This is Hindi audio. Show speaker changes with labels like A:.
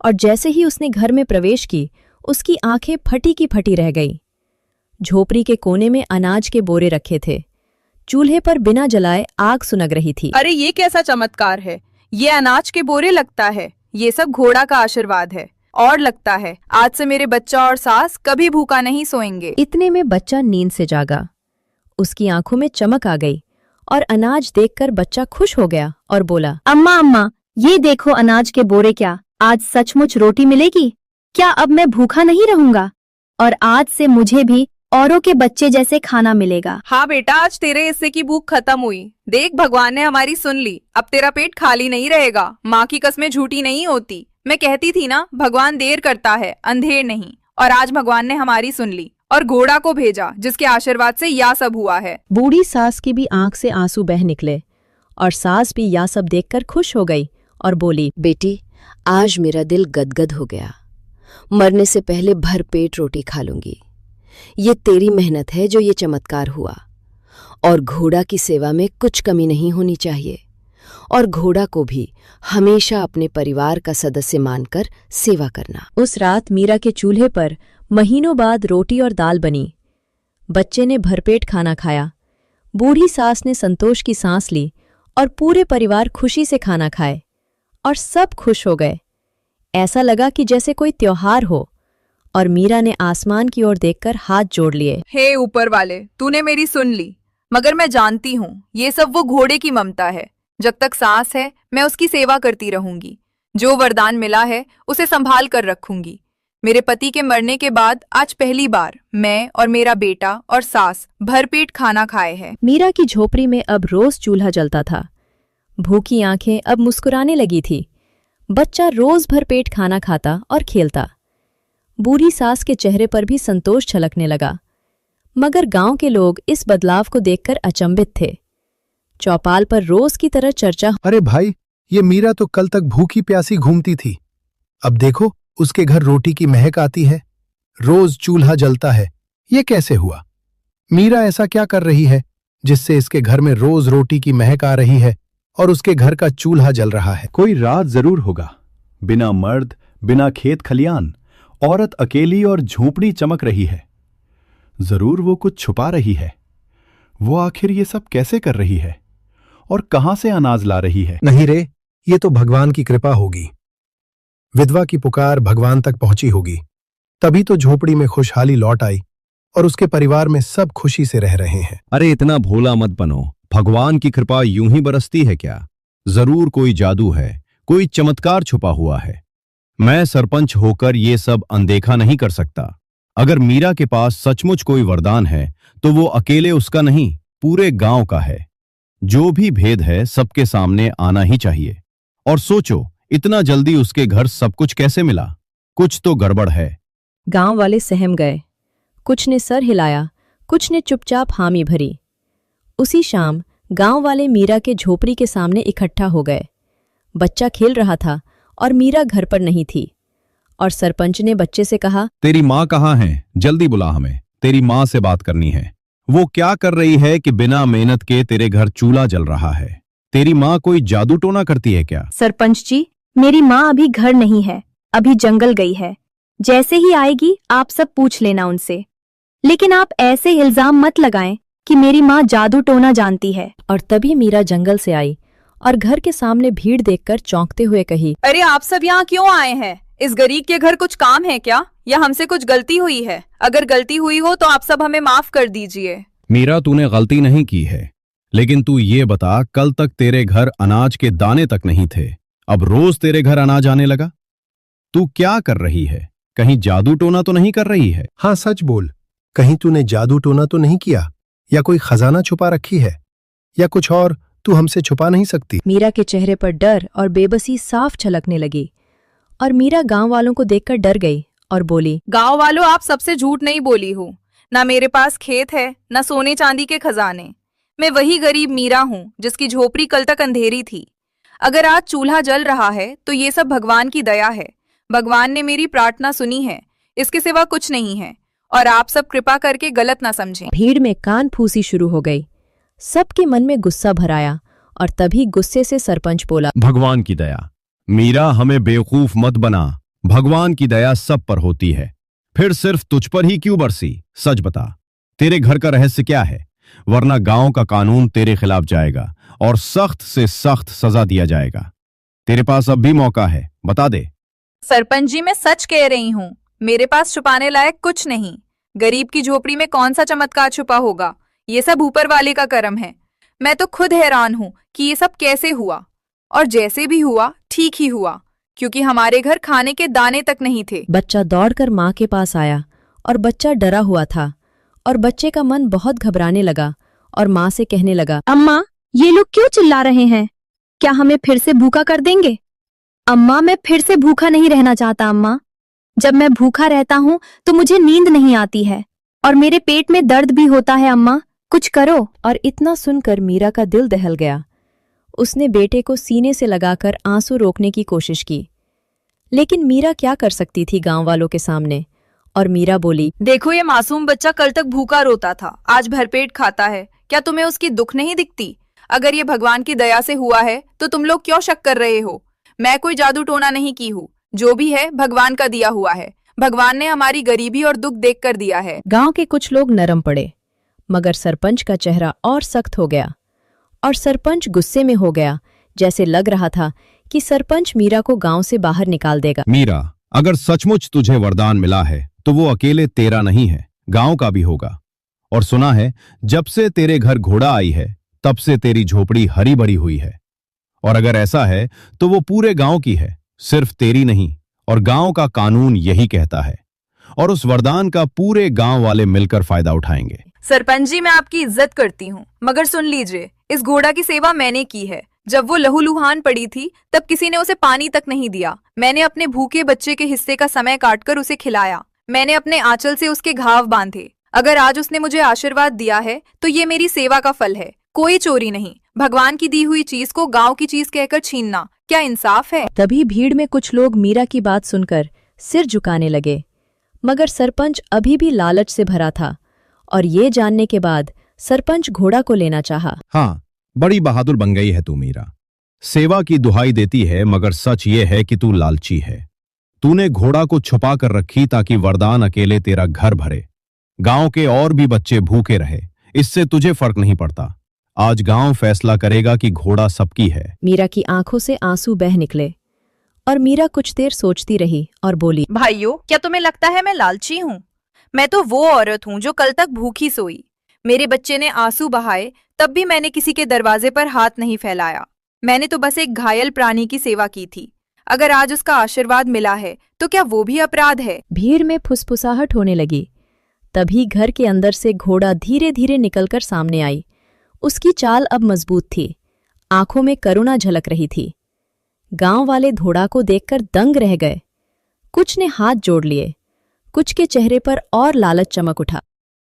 A: और जैसे ही उसने घर में प्रवेश की, उसकी आंखें फटी की फटी रह गई। झोपड़ी के कोने में अनाज के बोरे रखे थे। चूल्हे पर बिना जलाए आग सुनग रही थी।
B: अरे ये कैसा चमत्कार है! ये अनाज के बोरे लगता है। ये सब घोड़ा का आशीर्वाद है। और लगता है आज से मेरे बच्चा और सास कभी भूखा नहीं सोएंगे।
A: इतने में बच्चा नींद से जागा। उसकी आंखों में चमक आ गई और अनाज देखकर बच्चा खुश हो गया और बोला,
C: अम्मा अम्मा, ये देखो अनाज के बोरे। क्या आज सचमुच रोटी मिलेगी? क्या अब मैं भूखा नहीं रहूंगा? और आज से मुझे भी औरों के बच्चे जैसे खाना मिलेगा।
B: हाँ बेटा, आज तेरे हिस्से की भूख खत्म हुई। देख, भगवान ने हमारी सुन ली। अब तेरा पेट खाली नहीं रहेगा। माँ की कसमें झूठी नहीं होती। मैं कहती थी ना, भगवान देर करता है, अंधेर नहीं। और आज भगवान ने हमारी सुन ली और घोड़ा को भेजा, जिसके आशीर्वाद से यह सब हुआ है।
A: बूढ़ी सास की भी आंख से आंसू बह निकले और सास भी यह सब देखकर खुश हो गई और बोली,
D: बेटी, आज मेरा दिल गदगद हो गया। मरने से पहले भर पेट रोटी खा लूंगी। ये तेरी मेहनत है जो ये चमत्कार हुआ। और घोड़ा की सेवा में कुछ कमी नहीं होनी चाहिए। और घोड़ा को भी हमेशा अपने परिवार का सदस्य मानकर सेवा करना।
A: उस रात मीरा के चूल्हे पर महीनों बाद रोटी और दाल बनी। बच्चे ने भरपेट खाना खाया। बूढ़ी सास ने संतोष की सांस ली और पूरे परिवार खुशी से खाना खाए और सब खुश हो गए। ऐसा लगा कि जैसे कोई त्योहार हो। और मीरा ने आसमान की ओर देखकर हाथ जोड़ लिए।
B: हे ऊपर वाले, तूने मेरी सुन ली। मगर मैं जानती हूँ ये सब वो घोड़े की ममता है। जब तक सांस है मैं उसकी सेवा करती रहूंगी। जो वरदान मिला है उसे संभाल कर रखूंगी। मेरे पति के मरने के बाद आज पहली बार मैं और मेरा बेटा और सास भरपेट खाना खाए हैं।
A: मीरा की झोपड़ी में अब रोज चूल्हा जलता था। भूखी आंखें अब मुस्कुराने लगी थी। बच्चा रोज भरपेट खाना खाता और खेलता। बूढ़ी सास के चेहरे पर भी संतोष छलकने लगा। मगर गांव के लोग इस बदलाव को देखकर अचंभित थे। चौपाल पर रोज की तरह चर्चा।
E: अरे भाई, ये मीरा तो कल तक भूखी प्यासी घूमती थी। अब देखो, उसके घर रोटी की महक आती है। रोज चूल्हा जलता है। ये कैसे हुआ? मीरा ऐसा क्या कर रही है जिससे इसके घर में रोज रोटी की महक आ रही है और उसके घर का चूल्हा जल रहा है?
F: कोई राज जरूर होगा। बिना मर्द, बिना खेत खलियान, औरत अकेली और झोपड़ी चमक रही है। जरूर वो कुछ छुपा रही है। वो आखिर ये सब कैसे कर रही है और कहां से अनाज ला रही है?
E: नहीं रे, ये तो भगवान की कृपा होगी। विधवा की पुकार भगवान तक पहुंची होगी। तभी तो झोपड़ी में खुशहाली लौट आई और उसके परिवार में सब खुशी से रह रहे हैं।
G: अरे इतना भोला मत बनो। भगवान की कृपा यूं ही बरसती है क्या? जरूर कोई जादू है, कोई चमत्कार छुपा हुआ है। मैं सरपंच होकर ये सब अनदेखा नहीं कर सकता। अगर मीरा के पास सचमुच कोई वरदान है तो वो अकेले उसका नहीं, पूरे गांव का है। जो भी भेद है सबके सामने आना ही चाहिए। और सोचो, इतना जल्दी उसके घर सब कुछ कैसे मिला? कुछ तो गड़बड़ है।
A: गांव वाले सहम गए। कुछ ने सर हिलाया, कुछ ने चुपचाप हामी भरी। उसी शाम गांव वाले मीरा के झोपड़ी के सामने इकट्ठा हो गए। बच्चा खेल रहा था और मीरा घर पर नहीं थी। और सरपंच ने बच्चे से कहा,
G: तेरी माँ कहाँ है? जल्दी बुला हमें। तेरी माँ से बात करनी है। वो क्या कर रही है कि बिना मेहनत के तेरे घर चूल्हा जल रहा है? तेरी माँ कोई जादू टोना करती है क्या?
C: सरपंच जी, मेरी माँ अभी घर नहीं है, अभी जंगल गई है। जैसे ही आएगी आप सब पूछ लेना उनसे। लेकिन आप ऐसे इल्जाम मत लगाएं कि मेरी माँ जादू टोना जानती है।
A: और तभी मीरा जंगल से आई और घर के सामने भीड़ देखकर चौंकते हुए कही,
B: अरे आप सब यहाँ क्यों आए हैं? इस गरीब के घर कुछ काम है क्या, या हमसे कुछ गलती हुई है? अगर गलती हुई हो तो आप सब हमें माफ कर दीजिए।
G: मीरा, तूने गलती नहीं की है, लेकिन तू ये बता, कल तक तेरे घर अनाज के दाने तक नहीं थे, अब रोज तेरे घर अनाज आने लगा। तू क्या कर रही है? कहीं जादू टोना तो नहीं कर रही है?
E: हाँ सच बोल, कहीं तूने जादू टोना तो नहीं किया, या कोई खजाना छुपा रखी है, या कुछ और तू हमसे छुपा नहीं सकती?
A: मीरा के चेहरे पर डर और बेबसी साफ छलकने लगी। और मीरा गांव वालों को देखकर डर गई और बोली,
B: गांव वालों, आप सबसे झूठ नहीं बोली हूँ। ना मेरे पास खेत है, ना सोने चांदी के खजाने। मैं वही गरीब मीरा हूँ जिसकी झोपड़ी कल तक अंधेरी थी। अगर आज चूल्हा जल रहा है तो ये सब भगवान की दया है। भगवान ने मेरी प्रार्थना सुनी है, इसके सिवा कुछ नहीं है। और आप सब कृपा करके गलत ना समझें।
A: भीड़ में कान फूसी शुरू हो गई। सबके मन में गुस्सा भर आया और तभी गुस्से से सरपंच बोला,
G: भगवान की दया। मीरा, हमें बेवकूफ मत बना। भगवान की दया सब पर होती है, फिर सिर्फ तुझ पर ही क्यों बरसी? सच बता, तेरे घर का रहस्य क्या है? वरना गांव का कानून तेरे खिलाफ जाएगा और सख्त से सख्त सजा दिया जाएगा। तेरे पास अब भी मौका है, बता दे।
B: सरपंच जी, मैं सच कह रही हूँ, मेरे पास छुपाने लायक कुछ नहीं। गरीब की झोपड़ी में कौन सा चमत्कार छुपा होगा? ये सब ऊपर वाले का करम है। मैं तो खुद हैरान हूँ कि ये सब कैसे हुआ, और जैसे भी हुआ ठीक ही हुआ, क्योंकि हमारे घर खाने के दाने तक नहीं थे।
A: बच्चा दौड़कर माँ के पास आया और बच्चा डरा हुआ था और बच्चे का मन बहुत घबराने लगा और माँ से कहने लगा,
C: अम्मा, ये लोग क्यों चिल्ला रहे हैं? क्या हमें फिर से भूखा कर देंगे? अम्मा, मैं फिर से भूखा नहीं रहना चाहता अम्मा। जब मैं भूखा रहता हूँ तो मुझे नींद नहीं आती है और मेरे पेट में दर्द भी होता है अम्मा, कुछ करो।
A: और इतना सुनकर मीरा का दिल दहल गया। उसने बेटे को सीने से लगाकर आंसू रोकने की कोशिश की, लेकिन मीरा क्या कर सकती थी गांव वालों के सामने। और मीरा बोली,
B: देखो, ये मासूम बच्चा कल तक भूखा रोता था, आज भरपेट खाता है। क्या तुम्हें उसकी दुख नहीं दिखती? अगर ये भगवान की दया से हुआ है तो तुम लोग क्यों शक कर रहे हो? मैं कोई जादू टोना नहीं की हूँ, जो भी है भगवान का दिया हुआ है। भगवान ने हमारी गरीबी और दुख देख कर दिया है।
A: गांव के कुछ लोग नरम पड़े, मगर सरपंच का चेहरा और सख्त हो गया और सरपंच गुस्से में हो गया, जैसे लग रहा था कि सरपंच मीरा को गांव से बाहर निकाल देगा।
G: मीरा, अगर सचमुच तुझे वरदान मिला है तो वो अकेले तेरा नहीं है, गांव का भी होगा। और सुना है, जब से तेरे घर घोड़ा आई है तब से तेरी झोपड़ी हरी भरी हुई है। और अगर ऐसा है तो वो पूरे गांव की है, सिर्फ तेरी नहीं। और गांव का कानून यही कहता है, और उस वरदान का पूरे गांव वाले मिलकर फायदा उठाएंगे।
B: सरपंच जी, मैं आपकी इज्जत करती हूँ, मगर सुन लीजिए, इस घोड़ा की सेवा मैंने की है। जब वो लहूलुहान पड़ी थी तब किसी ने उसे पानी तक नहीं दिया। मैंने अपने भूखे बच्चे के हिस्से का समय काटकर उसे खिलाया। मैंने अपने आंचल से उसके घाव बांधे। अगर आज उसने मुझे आशीर्वाद दिया है तो ये मेरी सेवा का फल है, कोई चोरी नहीं। भगवान की दी हुई चीज को गांव की चीज कहकर छीनना क्या इंसाफ है?
A: तभी भीड़ में कुछ लोग मीरा की बात सुनकर सिर झुकाने लगे, मगर सरपंच अभी भी लालच से भरा था और ये जानने के बाद सरपंच घोड़ा को लेना चाहा।
G: हाँ, बड़ी बहादुर बन गई है तू मीरा। सेवा की दुहाई देती है, मगर सच ये है कि तू लालची है। तूने घोड़ा को छुपा कर रखी ताकि वरदान अकेले तेरा घर भरे, गांव के और भी बच्चे भूखे रहे। इससे तुझे फर्क नहीं पड़ता। आज गांव फैसला करेगा कि घोड़ा सबकी है।
A: मीरा की आंखों से आंसू बह निकले और मीरा कुछ देर सोचती रही और बोली,
B: भाइयों, क्या तुम्हें लगता है मैं लालची हूँ? मैं तो वो औरत हूँ जो कल तक भूखी सोई। मेरे बच्चे ने आंसू बहाए तब भी मैंने किसी के दरवाजे पर हाथ नहीं फैलाया। मैंने तो बस एक घायल प्राणी की सेवा की थी। अगर आज उसका आशीर्वाद मिला है तो क्या वो भी अपराध है?
A: भीड़ में फुसफुसाहट होने लगी। तभी घर के अंदर से घोड़ा धीरे धीरे निकलकर सामने आई। उसकी चाल अब मजबूत थी, आंखों में करुणा झलक रही थी। गांव वाले घोड़ा को देखकर दंग रह गए। कुछ ने हाथ जोड़ लिए, कुछ के चेहरे पर और लालच चमक उठा।